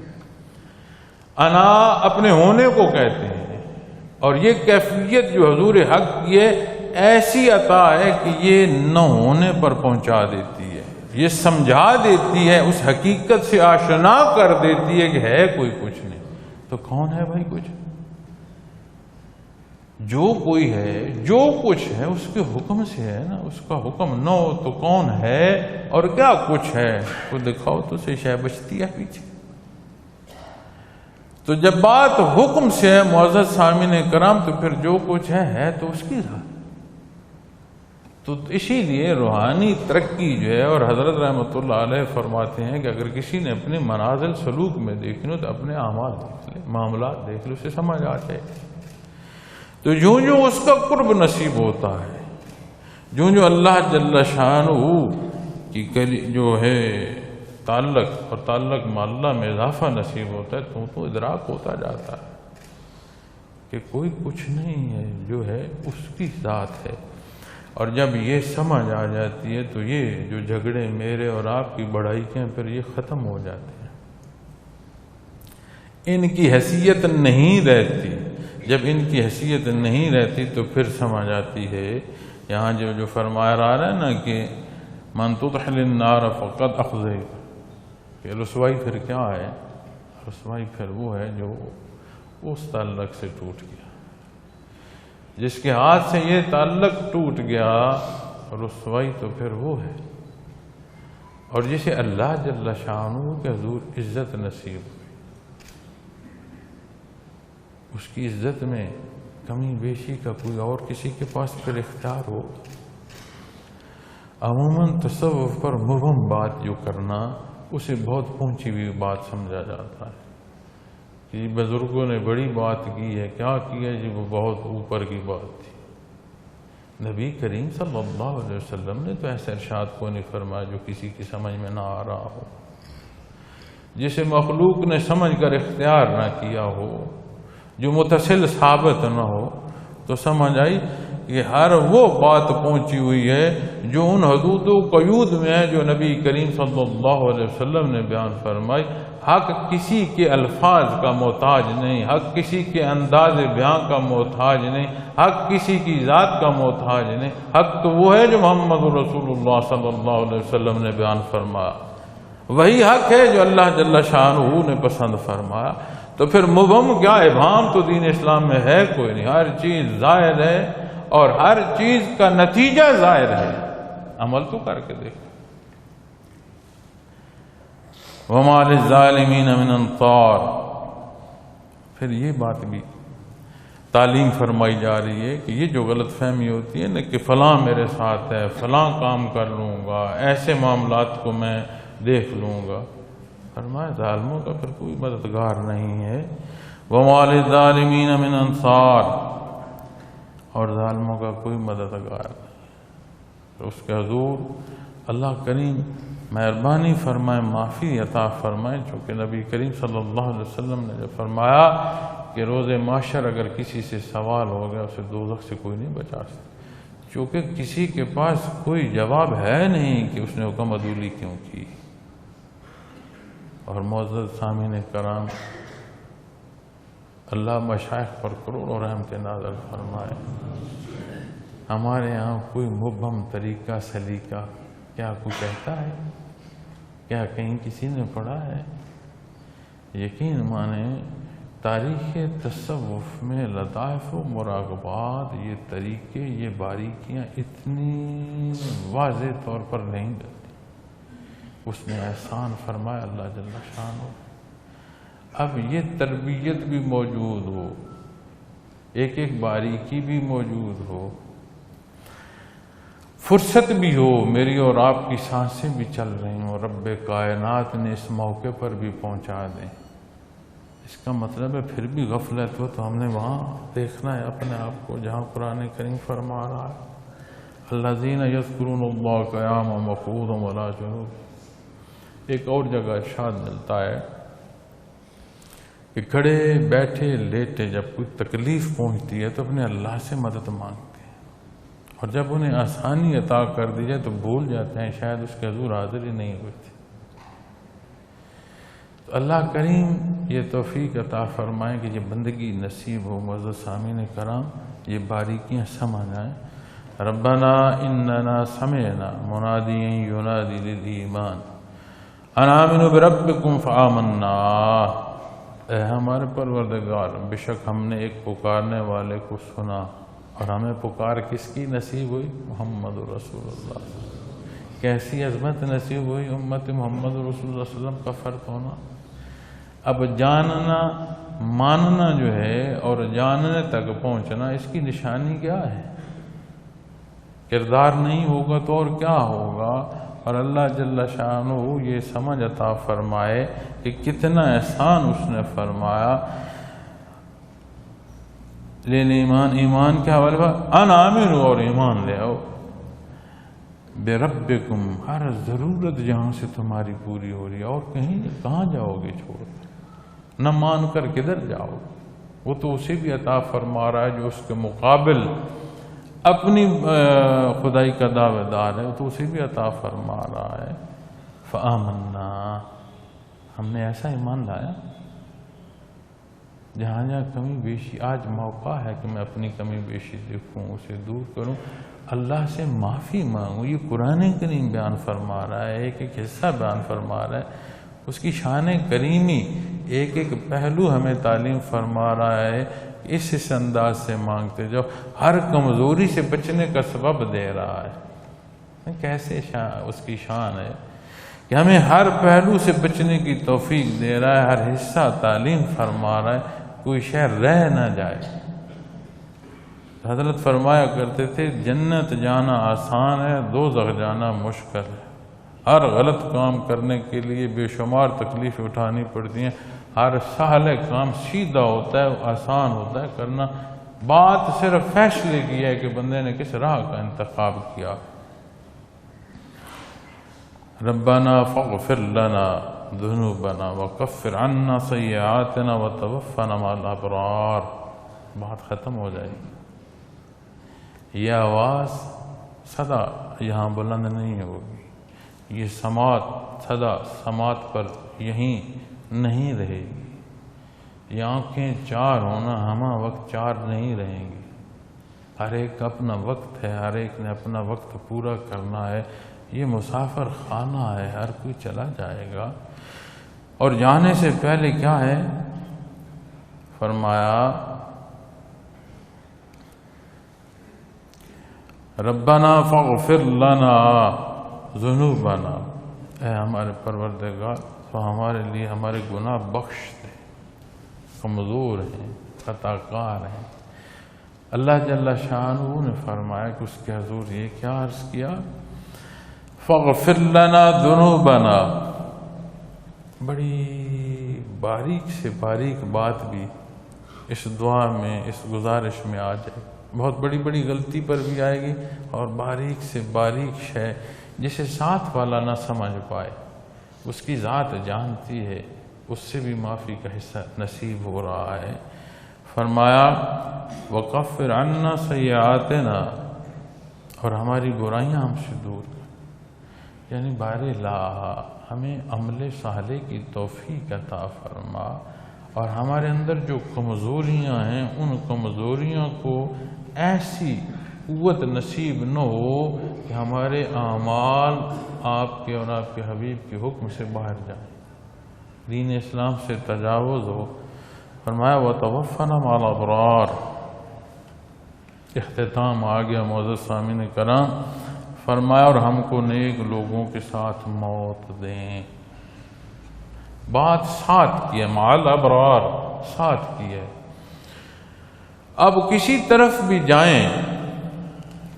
انا اپنے ہونے کو کہتے ہیں، اور یہ کیفیت جو حضور حق کی ہے ایسی عطا ہے کہ یہ نہ ہونے پر پہنچا دیتی ہے، یہ سمجھا دیتی ہے، اس حقیقت سے آشنا کر دیتی ہے کہ ہے کوئی کچھ نہیں تو کون ہے بھائی کچھ؟ جو کوئی ہے، جو کچھ ہے اس کے حکم سے ہے نا، اس کا حکم نہ ہو تو کون ہے اور کیا کچھ ہے؟ تو دکھاؤ تو سے شے بچتی ہے پیچھے۔ تو جب بات حکم سے ہے معزز سامعین کرام، تو پھر جو کچھ ہے تو اس کی ذات۔ تو اسی لیے روحانی ترقی جو ہے، اور حضرت رحمۃ اللہ علیہ فرماتے ہیں کہ اگر کسی نے اپنے منازل سلوک میں دیکھنا تو اپنے اعمال دیکھ لے، معاملات دیکھ لے، اسے سمجھ آ جائے۔ تو جو اس کا قرب نصیب ہوتا ہے، جو اللہ جل شانہ کی جو ہے تعلق، اور تعلق میں اللہ میں اضافہ نصیب ہوتا ہے، تو ادراک ہوتا جاتا ہے کہ کوئی کچھ نہیں ہے، جو ہے اس کی ذات ہے۔ اور جب یہ سمجھ آ جاتی ہے تو یہ جو جھگڑے میرے اور آپ کی بڑائی کے ہیں پھر یہ ختم ہو جاتے ہیں، ان کی حیثیت نہیں رہتی۔ جب ان کی حیثیت نہیں رہتی تو پھر سمجھ آتی ہے، یہاں جو فرمایا رہا ہے نا کہ من تدخل النار فقد اخزیت، کہ رسوائی پھر کیا ہے؟ رسوائی پھر وہ ہے جو اس تعلق سے ٹوٹ گیا، جس کے ہاتھ سے یہ تعلق ٹوٹ گیا، رسوائی تو پھر وہ ہے۔ اور جسے اللہ جل شانہ کے حضور عزت نصیب ہوئی، اس کی عزت میں کمی بیشی کا کوئی اور کسی کے پاس پھر اختیار ہو۔ عموماً تصوف پر مبہم بات جو کرنا، اسے بہت پہنچی ہوئی بات سمجھا جاتا ہے کہ بزرگوں نے بڑی بات کی ہے، کیا کی ہے جی؟ وہ بہت اوپر کی بات تھی، نبی کریم صلی اللہ علیہ وسلم نے تو ایسے ارشاد کو نہیں فرمایا جو کسی کی سمجھ میں نہ آ رہا ہو، جسے مخلوق نے سمجھ کر اختیار نہ کیا ہو، جو متصل ثابت نہ ہو، تو سمجھ آئی کہ ہر وہ بات پہنچی ہوئی ہے جو ان حدود و قیود میں ہے جو نبی کریم صلی اللہ علیہ وسلم نے بیان فرمائی۔ حق کسی کے الفاظ کا محتاج نہیں، حق کسی کے انداز بیان کا محتاج نہیں، حق کسی کی ذات کا محتاج نہیں، حق تو وہ ہے جو محمد رسول اللہ صلی اللہ علیہ وسلم نے بیان فرمایا، وہی حق ہے جو اللہ جل شانہ نے پسند فرمایا۔ تو پھر مبہم کیا ابہام تو دین اسلام میں ہے کوئی نہیں، ہر چیز ظاہر ہے اور ہر چیز کا نتیجہ ظاہر ہے، عمل تو کر کے دیکھ۔ وَمَا لِلظَّالِمِينَ مِنْ أَنصَارٍ، پھر یہ بات بھی تعلیم فرمائی جا رہی ہے کہ یہ جو غلط فہمی ہوتی ہے نا کہ فلاں میرے ساتھ ہے، فلاں کام کر لوں گا، ایسے معاملات کو میں دیکھ لوں گا، فرمایا ظالموں کا پھر کوئی مددگار نہیں ہے۔ وَمَا لِلظَّالِمِينَ مِنْ أَنصَارٍ، اور ظالموں کا کوئی مددگار نہیں۔ اس کے حضور اللہ کریم مہربانی فرمائے، معافی عطا فرمائے، چونکہ نبی کریم صلی اللہ علیہ وسلم نے جب فرمایا کہ روز محشر اگر کسی سے سوال ہو گیا اسے دوزخ سے کوئی نہیں بچا سکتا، چونکہ کسی کے پاس کوئی جواب ہے نہیں کہ اس نے حکم عدولی کیوں کی۔ اور معزز سامعین کرام، اللہ مشائخ پر کروڑوں رحمت نازل فرمائے۔ ہمارے ہاں کوئی مبہم طریقہ سلیقہ کیا کوئی کہتا ہے؟ کیا کہیں کسی نے پڑھا ہے؟ یقین مانیں تاریخ تصوف میں لطائف و مراقبات، یہ طریقے، یہ باریکیاں اتنی واضح طور پر نہیں ملتی۔ اس نے احسان فرمایا اللہ جل شانہ، اب یہ تربیت بھی موجود ہو، ایک ایک باریکی بھی موجود ہو، فرصت بھی ہو، میری اور آپ کی سانسیں بھی چل رہی ہوں، رب کائنات نے اس موقع پر بھی پہنچا دیں۔ اس کا مطلب ہے پھر بھی غفلت ہو تو ہم نے وہاں دیکھنا ہے اپنے آپ کو جہاں قرآن کریم فرما رہا ہے الذین یذکرون اللہ قیاما وقعودا وعلی جنوب۔ ایک اور جگہ ارشاد ملتا ہے کہ کھڑے بیٹھے لیٹے جب کوئی تکلیف پہنچتی ہے تو اپنے اللہ سے مدد مانگتے ہیں، اور جب انہیں آسانی عطا کر دی جائے تو بھول جاتے ہیں شاید اس کے حضور حاضر ہی نہیں ہوئے تھے۔ تو اللہ کریم یہ توفیق عطا فرمائیں کہ یہ بندگی نصیب ہو۔ معزز سامعین کرام، یہ باریکیاں سمجھ آئیں۔ ربنا اننا سمعنا منادیا ینادی للایمان ان آمنوا بربکم فآمنا۔ اے ہمارے پروردگار، بے شک ہم نے ایک پکارنے والے کو سنا، اور ہمیں پکار کس کی نصیب ہوئی؟ محمد رسول اللہ۔ کیسی عظمت نصیب ہوئی امت محمد رسول اللہ صلی اللہ علیہ وسلم کا فرق ہونا۔ اب جاننا ماننا جو ہے اور جاننے تک پہنچنا، اس کی نشانی کیا ہے؟ کردار نہیں ہوگا تو اور کیا ہوگا؟ اور اللہ جل شانہ یہ سمجھ عطا فرمائے کہ کتنا احسان اس نے فرمایا۔ لیکن ایمان کے حوالے پر ان آمنوا، اور ایمان لے آؤ، بے ربکم، ہر ضرورت جہاں سے تمہاری پوری ہو رہی ہے، اور کہاں جاؤ گے چھوڑ کر؟ نہ مان کر کدھر جاؤ؟ وہ تو اسے بھی عطا فرما رہا ہے جو اس کے مقابل اپنی خدائی کا دعوے دار ہے، وہ تو اسے بھی عطا فرما رہا ہے۔ فآمنا، ہم نے ایسا ایمان لایا جہاں جہاں کمی بیشی، آج موقع ہے کہ میں اپنی کمی بیشی دیکھوں، اسے دور کروں، اللہ سے معافی مانگوں۔ یہ قرآن کریم بیان فرما رہا ہے، ایک ایک حصہ بیان فرما رہا ہے، اس کی شان کریمی ایک ایک پہلو ہمیں تعلیم فرما رہا ہے۔ اس انداز سے مانگتے جاؤ، ہر کمزوری سے بچنے کا سبب دے رہا ہے۔ کیسے اس کی شان ہے کہ ہمیں ہر پہلو سے بچنے کی توفیق دے رہا ہے، ہر حصہ تعلیم فرما رہا ہے، کوئی شے رہ نہ جائے۔ حضرت فرمایا کرتے تھے جنت جانا آسان ہے، دوزخ جانا مشکل ہے۔ ہر غلط کام کرنے کے لیے بے شمار تکلیف اٹھانی پڑتی ہیں، ہر سہل کام سیدھا ہوتا ہے، آسان ہوتا ہے کرنا، بات صرف فیصلے کی ہے کہ بندے نے کس راہ کا انتخاب کیا. ربنا فاغفر لنا ذنوبنا وکفر عنا سیئاتنا وتوفنا مع الابرار. بات ختم ہو جائے گی. یہ آواز صدا یہاں بلند نہیں ہوگی. یہ سماعت صدا سماعت پر یہیں نہیں رہے گی. یہ آنکھیں چار ہونا ہمہ وقت چار نہیں رہیں گی. ہر ایک کا اپنا وقت ہے، ہر ایک نے اپنا وقت پورا کرنا ہے. یہ مسافر خانہ ہے، ہر کوئی چلا جائے گا. اور جانے سے پہلے کیا ہے؟ فرمایا ربنا فاغفر لنا ذنوبنا، اے ہمارے پروردگار تو ہمارے لیے ہمارے گناہ بخش دے. کمزور ہیں، خطا کار ہیں. اللہ جل شانہ نے فرمایا کہ اس کے حضور یہ کیا عرض کیا؟ فاغفر لنا ذنوبنا. بڑی باریک سے باریک بات بھی اس دعا میں، اس گزارش میں آ جائے. بہت بڑی بڑی غلطی پر بھی آئے گی، اور باریک سے باریک شے جسے ساتھ والا نہ سمجھ پائے، اس کی ذات جانتی ہے، اس سے بھی معافی کا حصہ نصیب ہو رہا ہے. فرمایا وَكَفِّرْ عَنَّا سَيِّئَاتِنَا، اور ہماری برائیاں ہم سے دور کر. یعنی بار الہ ہمیں عمل صالح کی توفیق عطا فرما، اور ہمارے اندر جو کمزوریاں ہیں ان کمزوریوں کو ایسی قوت نصیب نہ ہو کہ ہمارے اعمال آپ کے اور آپ کے حبیب کے حکم سے باہر جائیں، دین اسلام سے تجاوز ہو. فرمایا وَتَوَفَّنَا مَعَ الْأَبْرَارِ. اختتام آ گیا معزز سامعین کرام. فرمایا اور ہم کو نیک لوگوں کے ساتھ موت دیں. بات ساتھ کی ہے، مع الابرار ساتھ کی ہے. اب کسی طرف بھی جائیں،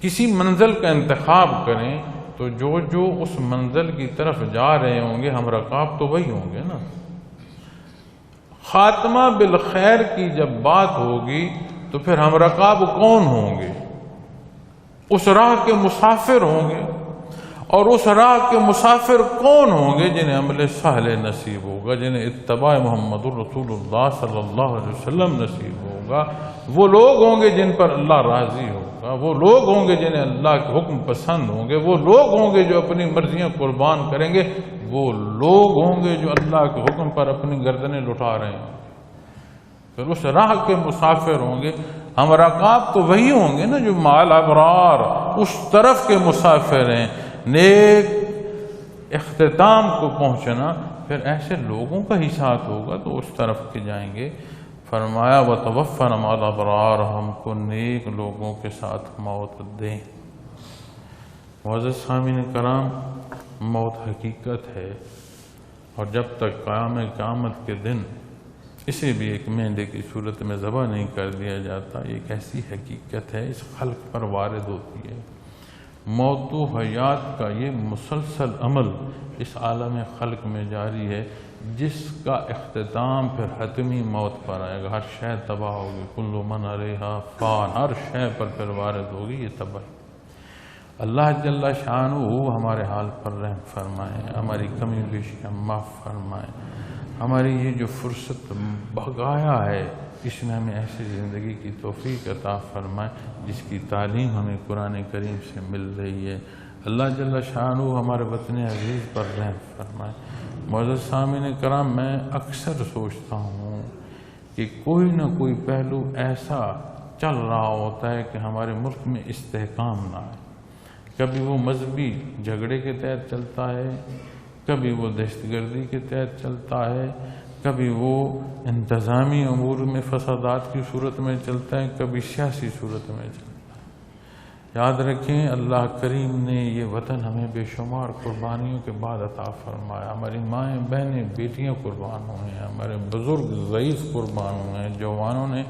کسی منزل کا انتخاب کریں تو جو اس منزل کی طرف جا رہے ہوں گے ہم رکاب تو وہی ہوں گے نا. خاتمہ بالخیر کی جب بات ہوگی تو پھر ہم رکاب کون ہوں گے؟ اس راہ کے مسافر ہوں گے. اور اس راہ کے مسافر کون ہوں گے؟ جنہیں عمل صالح نصیب ہوگا، جنہیں اتباع محمد الرسول اللہ صلی اللہ علیہ وسلم نصیب ہوگا. وہ لوگ ہوں گے جن پر اللہ راضی ہوگا، وہ لوگ ہوں گے جنہیں اللہ کے حکم پسند ہوں گے، وہ لوگ ہوں گے جو اپنی مرضیاں قربان کریں گے، وہ لوگ ہوں گے جو اللہ کے حکم پر اپنی گردنیں لٹا رہے ہیں. پھر اس راہ کے مسافر ہوں گے. ہم رکاب تو وہی ہوں گے نا جو مع الابرار اس طرف کے مسافر ہیں. نیک اختتام کو پہنچنا پھر ایسے لوگوں کا ہی ساتھ ہوگا تو اس طرف کے جائیں گے. فرمایا وَتَوَفَّنَا مَعَ الْأَبْرَارِ، ہم کو نیک لوگوں کے ساتھ موت دیں. معزز سامعین کرام، موت حقیقت ہے، اور جب تک قیامت کے دن اسے بھی ایک مہندے کی صورت میں ذبح نہیں کر دیا جاتا، ایک ایسی حقیقت ہے اس خلق پر وارد ہوتی ہے. موت و حیات کا یہ مسلسل عمل اس عالم خلق میں جاری ہے، جس کا اختتام پھر حتمی موت پر آئے گا. ہر شے تباہ ہوگی، کل من علیہا فان، ہر شے پر پھر وارد ہوگی یہ تباہی. اللہ جل شانہ ہمارے حال پر رحم فرمائیں، ہماری کمی بیشیاں معاف فرمائیں. ہماری یہ جو فرصت بقایا ہے اس میں ہمیں ایسی زندگی کی توفیق عطا فرمائے جس کی تعلیم ہمیں قرآن کریم سے مل رہی ہے. اللہ جل شانہ ہمارے وطن عزیز پر رحم فرمائے. معزز سامعین کرام، میں اکثر سوچتا ہوں کہ کوئی نہ کوئی پہلو ایسا چل رہا ہوتا ہے کہ ہمارے ملک میں استحکام نہ آئے. کبھی وہ مذہبی جھگڑے کے تحت چلتا ہے، کبھی وہ دہشت گردی کے تحت چلتا ہے، کبھی وہ انتظامی امور میں فسادات کی صورت میں چلتا ہے، کبھی سیاسی صورت میں چلتا ہے. یاد رکھیں اللہ کریم نے یہ وطن ہمیں بے شمار قربانیوں کے بعد عطا فرمایا. ہماری مائیں بہنیں بیٹیاں قربان ہوئے ہیں، ہمارے بزرگ ضعیف قربان ہوئے ہیں، جوانوں نے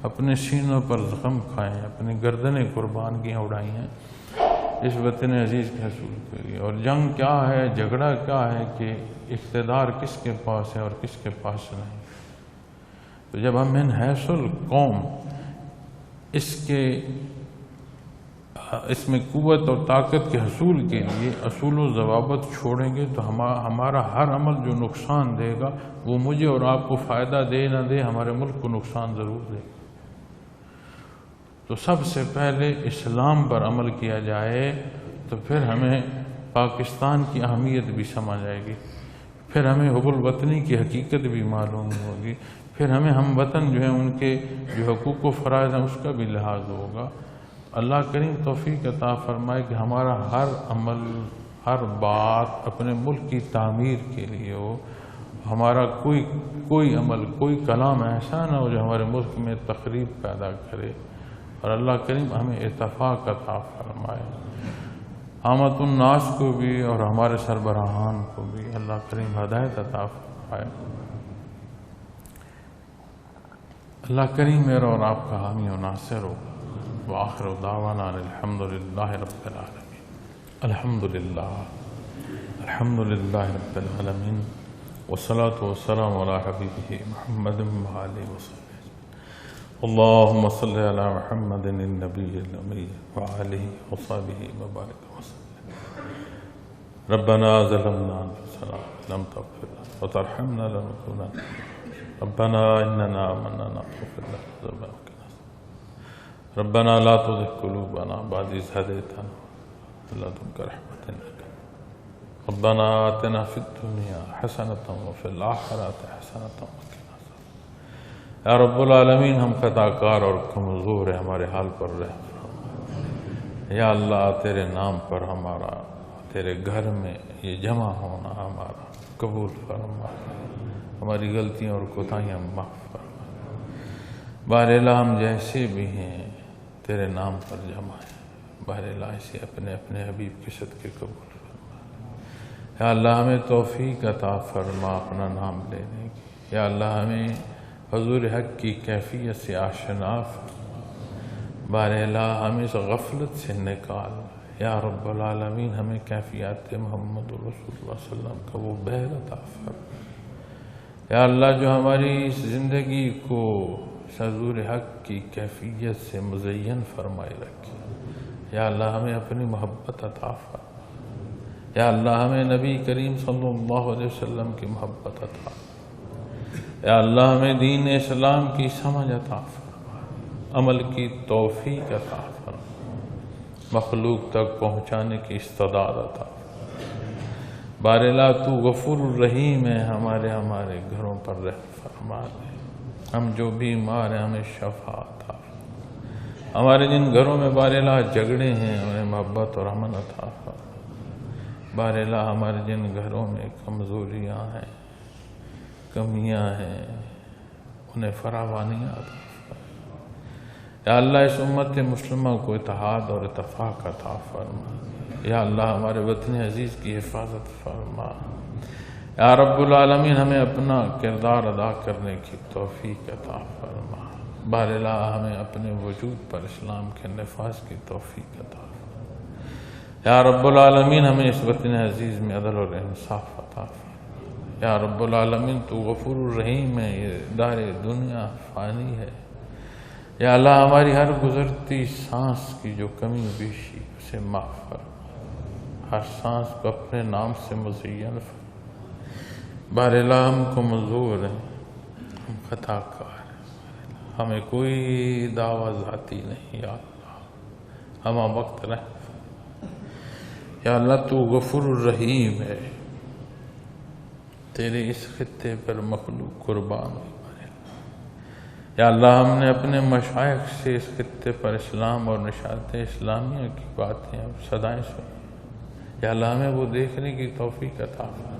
اپنے سینوں پر زخم کھائے ہیں، اپنی گردنیں قربانیاں اڑائی ہیں اس وطن عزیز کے حصول کے لیے. اور جنگ کیا ہے، جھگڑا کیا ہے کہ اقتدار کس کے پاس ہے اور کس کے پاس نہیں. تو جب ہم من حیث القوم اس میں قوت اور طاقت کے حصول کے لیے اصول و ضوابط چھوڑیں گے تو ہمارا ہر عمل جو نقصان دے گا وہ مجھے اور آپ کو فائدہ دے نہ دے ہمارے ملک کو نقصان ضرور دے گا۔ تو سب سے پہلے اسلام پر عمل کیا جائے تو پھر ہمیں پاکستان کی اہمیت بھی سمجھ آئے گی، پھر ہمیں حب الوطنی کی حقیقت بھی معلوم ہوگی، پھر ہمیں ہم وطن جو ہیں ان کے جو حقوق و فرائض ہیں اس کا بھی لحاظ ہوگا۔ اللہ کریم توفیق عطا فرمائے کہ ہمارا ہر عمل، ہر بات اپنے ملک کی تعمیر کے لیے ہو، ہمارا کوئی عمل، کوئی کلام ایسا نہ ہو جو ہمارے ملک میں تخریب پیدا کرے، اور اللہ کریم ہمیں اتفاق عطا فرمائے۔ عامت الناس کو بھی اور ہمارے سربراہان کو بھی اللہ کریم ہدایت عطا فرمائے۔ اللہ کریم میرا اور آپ کا حامی و ناصر ہو۔ وآخر دعوانا الحمدللہ رب العالمین۔ الحمدللہ رب العالمین، والصلاة والسلام علی حبیبہ محمد وآلہ وصحبہ۔ اللہم صل علی محمد النبی الأمی وآلہ وصحبہ وبارک وسلم۔ ربنا ظلمنا انفسنا لم تغفر لنا وترحمنا لنكونن، ربنا اننا آمنا فاغفر لنا ذنوبنا ربنا لا تزغ قلوبنا بعد إذ هديتنا وهب لنا من لدنك رحمة إنك ربنا آتنا في الدنيا حسنة وفي الآخرة حسنة وقنا عذاب۔ یا رب العالمین، ہم خطا کار اور کمزور ہیں، ہمارے حال پر رحم فرما۔ یا اللہ، تیرے نام پر ہمارا تیرے گھر میں یہ جمع ہونا ہمارا قبول فرما، ہماری غلطیاں اور کوتاہیاں معاف فرما۔ بہرحال ہم جیسے بھی ہیں تیرے نام پر جمع ہے، بہرحال اسے اپنے اپنے حبیب کے صدقے قبول فرما۔ یا اللہ ہمیں توفیق عطا فرما اپنا نام لینے کی۔ یا اللہ ہمیں حضور حق کی کیفیت سے آشنا فرما، بہرحال ہمیں اس غفلت سے نکال۔ یا رب العالمین، ہمیں کیفیات محمد رسول اللہ صلی اللہ علیہ وسلم کا وہ بہر عطا فرما۔ یا اللہ جو ہماری اس زندگی کو حضور حق کی کیفیت سے مزین فرمائے رکھے، یا اللہ ہمیں اپنی محبت عطا فرما۔ یا اللہ ہمیں نبی کریم صلی اللہ علیہ وسلم کی محبت عطا فرما۔ یا اللہ ہمیں دین اسلام کی سمجھ عطا فرما، عمل کی توفیق عطا فرما، مخلوق تک پہنچانے کی استعداد عطا فرما۔ بہرحال تو غفور الرحیم ہے، ہمارے گھروں پر رحم فرما دے۔ ہم جو بیمار ہیں ہمیں شفا عطا فرما۔ ہمارے جن گھروں میں بہرحال جھگڑے ہیں انہیں محبت اور امن عطا فرما۔ بہرحال ہمارے جن گھروں میں کمزوریاں ہیں، کمیاں ہیں، انہیں فراوانیاں عطا فرما۔ یا اللہ اس امت مسلمہ کو اتحاد اور اتفاق عطا فرما۔ یا اللہ ہمارے وطن عزیز کی حفاظت فرما۔ یا رب العالمین، ہمیں اپنا کردار ادا کرنے کی توفیق عطا فرما۔ بہرحال ہمیں اپنے وجود پر اسلام کے نفاذ کی توفیق عطا فرما۔ یا رب العالمین، ہمیں اس وطن عزیز میں عدل اور انصاف عطا فرما۔ یا رب العالمین، تو غفور الرحیم ہے، یہ دار دنیا فانی ہے۔ یا اللہ ہماری ہر گزرتی سانس کی جو کمی بیشی اسے معاف فرما، ہر سانس کو اپنے نام سے مزین فرما۔ بہرحال ہم کمزور ہیں، ہم خطا کار ہیں، ہمیں کوئی دعویٰ ذاتی نہیں۔ یا اللہ ہم وقت رحم فرما۔ یا اللہ تو غفور الرحیم ہے، تیرے اس خطے پر مخلوق قربان ہوئی۔ یا اللہ ہم نے اپنے مشائخ سے اس خطے پر اسلام اور نشاط اسلامیہ کی باتیں اور صدائیں سنی۔ یا اللہ ہمیں وہ دیکھنے کی توفیق عطا فرما۔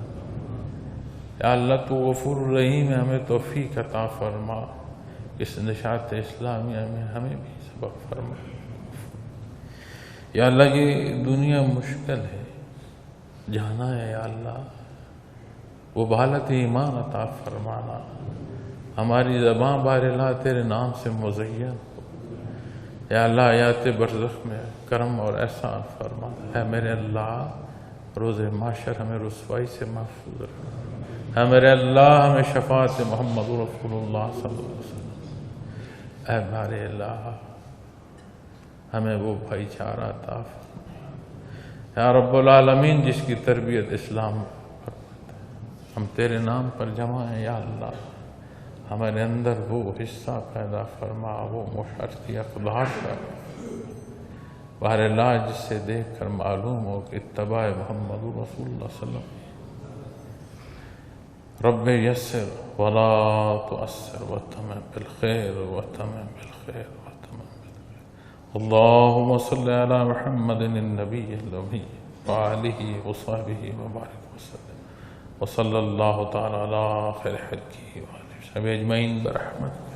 یا اللہ تو غفور الرحیم ہے، ہمیں توفیق عطا فرما، اس نشاط اسلامیہ میں ہمیں بھی سبق فرما۔ یا اللہ یہ دنیا مشکل ہے، جانا ہے، یا اللہ وہ بحالت ایمان عطا فرمانا، ہماری زبان بہرحال تیرے نام سے مزین ہو۔ یا اللہ حیات برزخ میں کرم اور احسان فرما۔ اے میرے اللہ روز محشر ہمیں رسوائی سے محفوظ رکھ۔ اے میرے اللہ ہمیں شفاعت محمد رسول اللہ صلی اللہ علیہ وسلم۔ اے میرے اللہ ہمیں وہ بھائی چارہ عطا فرما یا رب العالمین، جس کی تربیت اسلام پر ہم تیرے نام پر جمع ہیں یا اللہ، ہمارے اندر وہ حصہ پیدا فرما، وہ مشرتی اقدار کا بہر اللہ، جس سے دیکھ کر معلوم ہو کہ اتباع محمد رسول اللہ صلی اللہ علیہ وسلم۔ رب یسر ولا تؤثر وتمم بالخیر وتمم بالخیر وتمم بالخیر۔ اللہم صلی علی محمد النبی الأمی وآلہ وصحبہ وبارک وسلم، وصلی اللہ تعالی علی خیر خلقہ وآلہ وصحبہ اجمعین برحمتہ۔